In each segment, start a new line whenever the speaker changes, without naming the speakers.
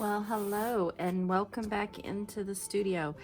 Well, hello and welcome back into the studio.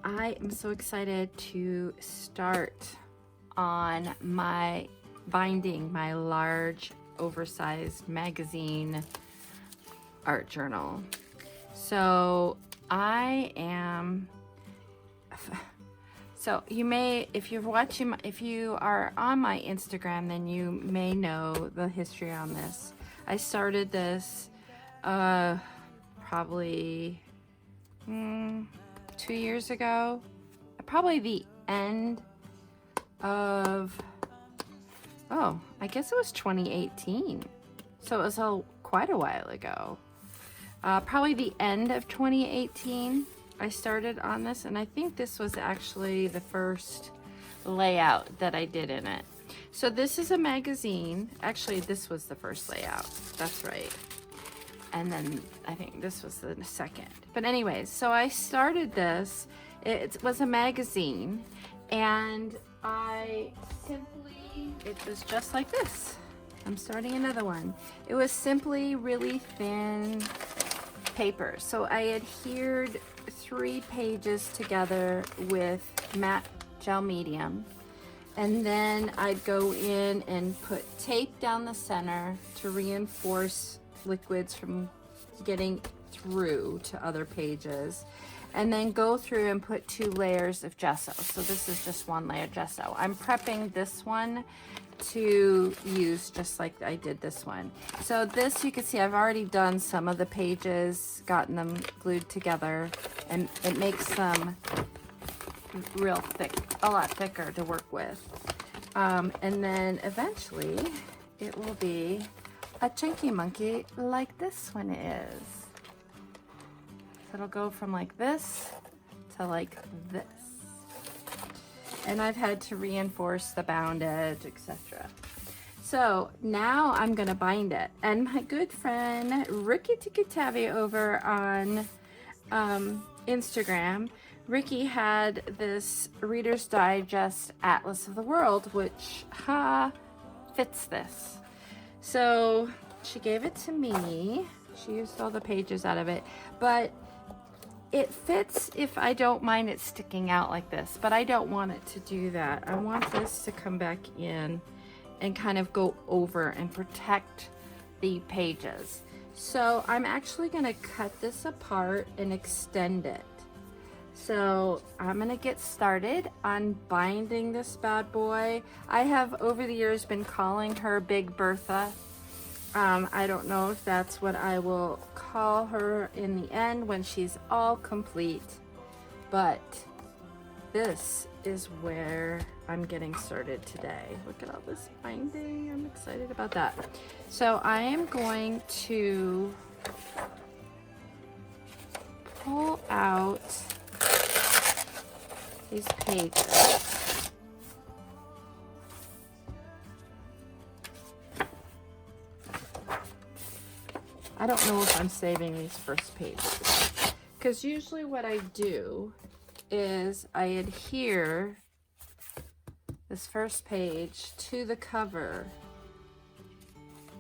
I am so excited to start on my binding my large oversized magazine art journal. So you may, if you're watching, if you are on my Instagram, then you may know the history on this. I started this probably 2 years ago, probably the end of, I guess it was 2018. So it was quite a while ago. Probably the end of 2018, I started on this, and I think this was actually the first layout that I did in it. So this is a magazine. Actually, this was the first layout. That's right. And then I think this was the second. But anyways, so I started this. It was a magazine, and it was just like this. I'm starting another one. It was simply really thin paper. So I adhered 3 pages together with matte gel medium, and then I'd go in and put tape down the center to reinforce liquids from getting through to other pages, and then go through and put 2 layers of gesso. So this is just 1 layer gesso. I'm prepping this one to use just like I did this one. So this, you can see I've already done some of the pages, gotten them glued together, and it makes them real thick, a lot thicker to work with. And then eventually it will be a chunky monkey like this one is. So it'll go from like this to like this. And I've had to reinforce the bound edge, etc. So now I'm gonna bind it. And my good friend Ricky Tikitavi over on Instagram, Ricky had this Reader's Digest Atlas of the World, which fits this. So she gave it to me. She used all the pages out of it, but it fits if I don't mind it sticking out like this, but I don't want it to do that. I want this to come back in and kind of go over and protect the pages. So I'm actually gonna cut this apart and extend it. So I'm gonna get started on binding this bad boy. I have over the years been calling her Big Bertha. I don't know if that's what I will call her in the end when she's all complete, but this is where I'm getting started today. Look at all this binding. I'm excited about that. So I am going to pull out these pages. I don't know if I'm saving these first pages, because usually what I do is I adhere this first page to the cover,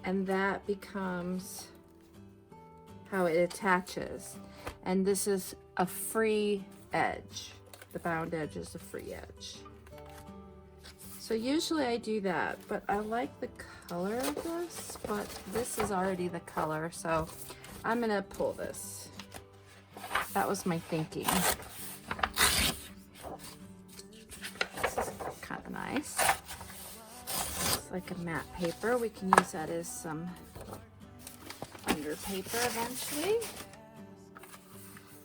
and that becomes how it attaches. And this is a free edge. The bound edge is a free edge. So usually I do that, but I like the color of this, but this is already the color, so I'm gonna pull this. That was my thinking. This is kind of nice. It's like a matte paper. We can use that as some under paper eventually.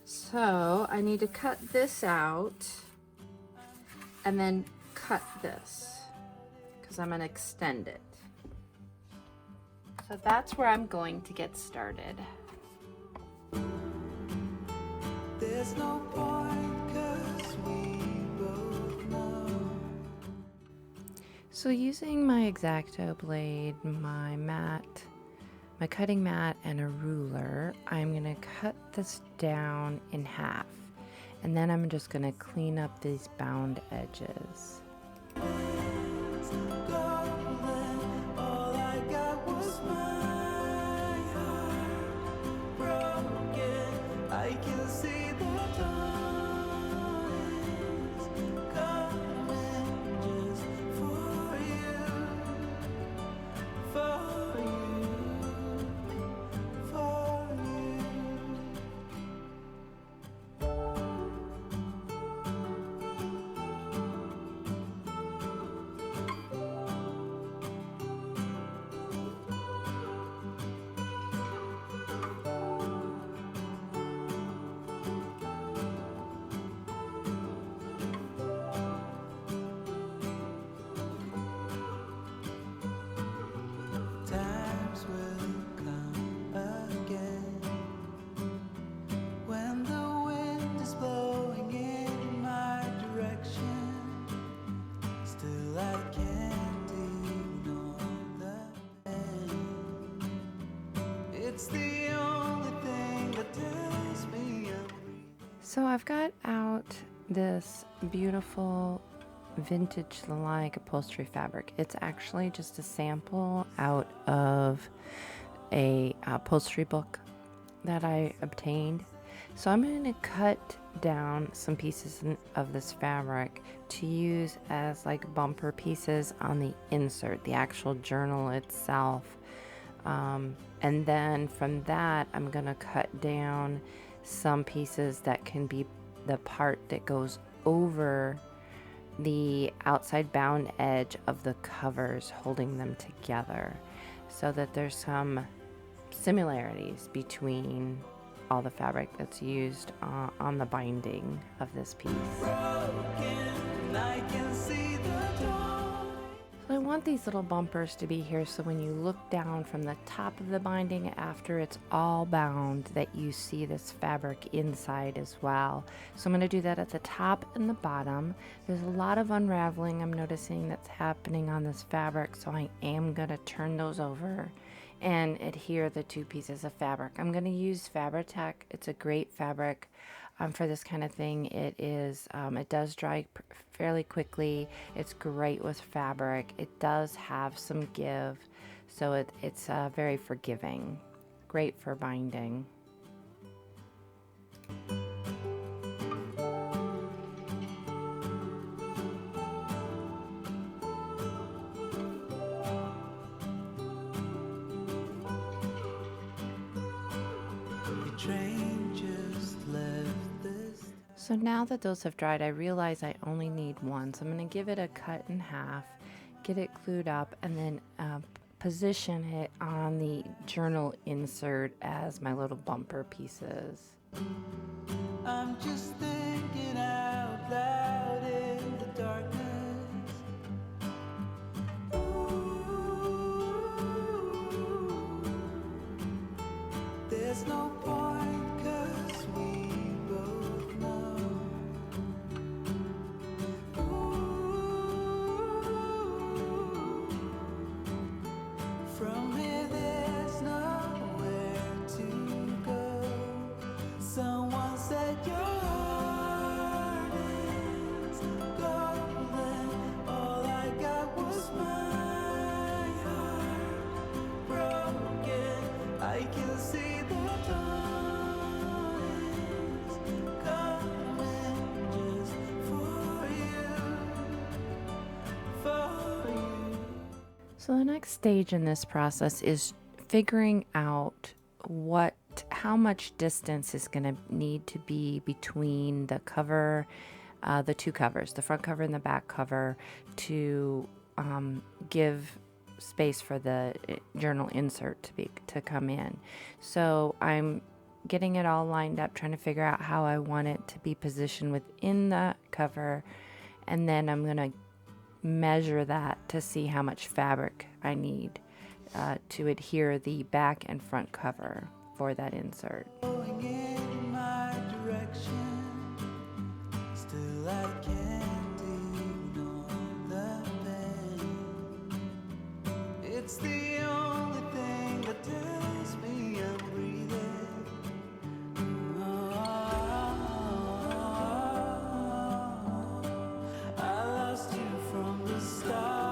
So I need to cut this out and then cut this because I'm going to extend it. So that's where I'm going to get started. There's no point 'cause we both know. So using my X-Acto blade, my cutting mat, and a ruler, I'm going to cut this down in half. And then I'm just going to clean up these bound edges. All I got was my heart broken.
It's the only thing that tells me
So I've got out this beautiful vintage-like upholstery fabric. It's actually just a sample out of a upholstery book that I obtained. So I'm going to cut down some pieces of this fabric to use as like bumper pieces on the insert, the actual journal itself. And then from that, I'm going to cut down some pieces that can be the part that goes over the outside bound edge of the covers, holding them together, so that there's some similarities between all the fabric that's used on the binding of this piece. So I want these little bumpers to be here so when you look down from the top of the binding after it's all bound, that you see this fabric inside as well. So I'm going to do that at the top and the bottom. There's a lot of unraveling I'm noticing that's happening on this fabric, so I am going to turn those over and adhere the two pieces of fabric. I'm going to use Fabri-Tac. It's a great fabric for this kind of thing. It is, it does dry fairly quickly. It's great with fabric. It does have some give, so it's very forgiving. Great for binding. So now that those have dried, I realize I only need one. So I'm going to give it a cut in half, get it glued up, and then position it on the journal insert as my little bumper pieces.
I'm just thinking out loud in the darkness. Ooh, there's no point 'cause we both know. Ooh, from here there's nowhere to go. Someone said your heart is golden. All I got was my heart broken. I can see the dawn is coming just for you.
So the next stage in this process is figuring out how much distance is going to need to be between the cover, the two covers, the front cover and the back cover, to give space for the journal insert to come in. So I'm getting it all lined up, trying to figure out how I want it to be positioned within the cover, and then I'm going to measure that to see how much fabric I need to adhere the back and front cover for that insert.
Going in my direction, still I can't ignore the pain. It's the only thing that tells me I'm breathing. I lost you from the start.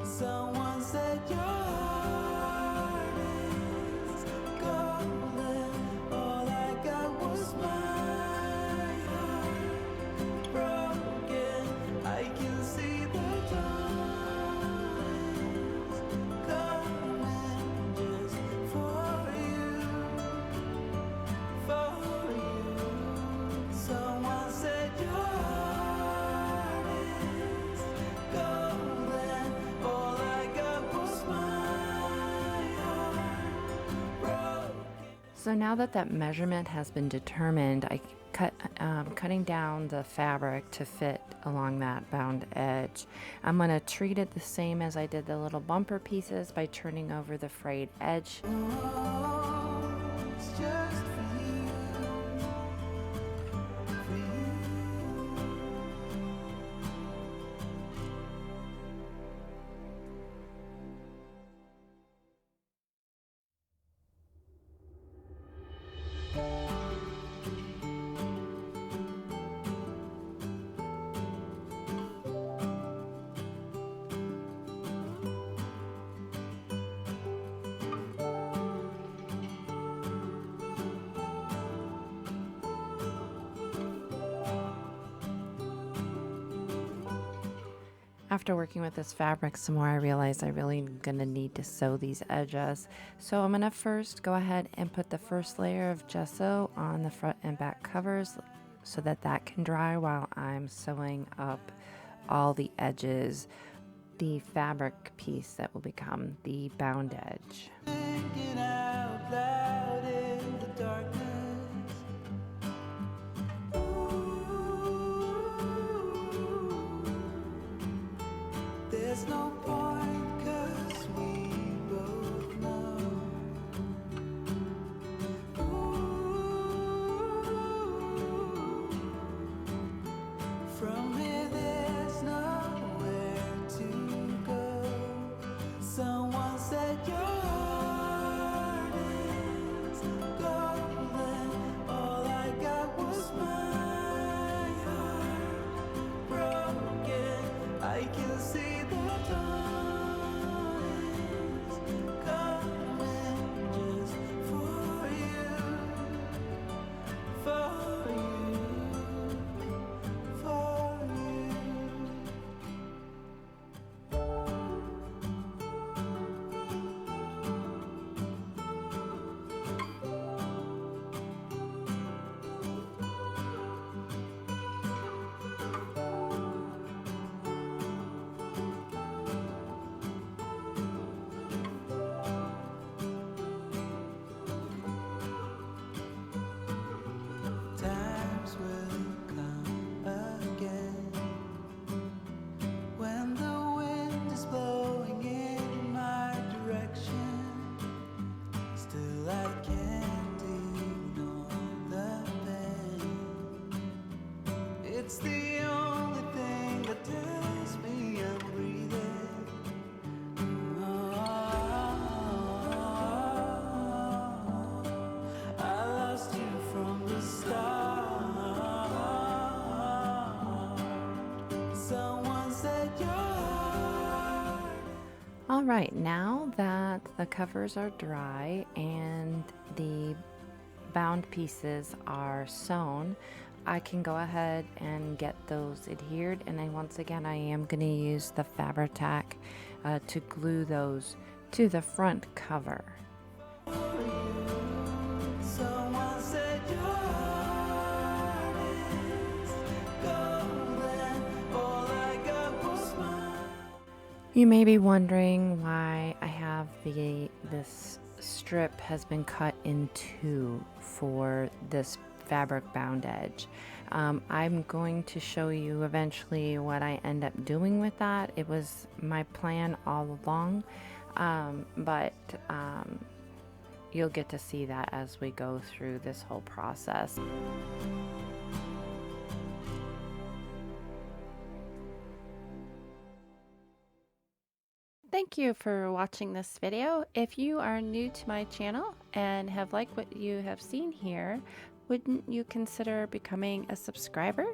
Someone said your heart is golden. All I got was my heart broken. I can see the dawn is coming just for you, for you. Someone said your heart is golden. All I got was my heart broken.
So now that measurement has been determined, I cutting down the fabric to fit along that bound edge. I'm going to treat it the same as I did the little bumper pieces by turning over the frayed edge.
Oh, it's just for you, for you.
After working with this fabric some more, I realized I really gonna need to sew these edges. So I'm gonna first go ahead and put the first layer of gesso on the front and back covers so that that can dry while I'm sewing up all the edges, the fabric piece that will become the bound edge.
Thinking out loud in the darkness. There's no point 'cause we both know. From here there's nowhere to go. Someone said your heart is golden. All I got was my heart broken. I can see the dawn is coming just for you, for you, for you. Times will come again when the wind is blowing in my direction. Still I can't ignore the pain. It's the only thing that tells me I'm breathing. I lost you from the start. Someone said your heart.
All right, now that the covers are dry and the bound pieces are sewn, I can go ahead and get those adhered. And once again, I am going to use the Fabri-Tac to glue those to the front cover.
Someone said your heart is golden. All I got was mine.
You may be wondering why I have this strip has been cut in two for this fabric bound edge. I'm going to show you eventually what I end up doing with that. It was my plan all along, but you'll get to see that as we go through this whole process. Thank you for watching this video. If you are new to my channel and have liked what you have seen here, wouldn't you consider becoming a subscriber?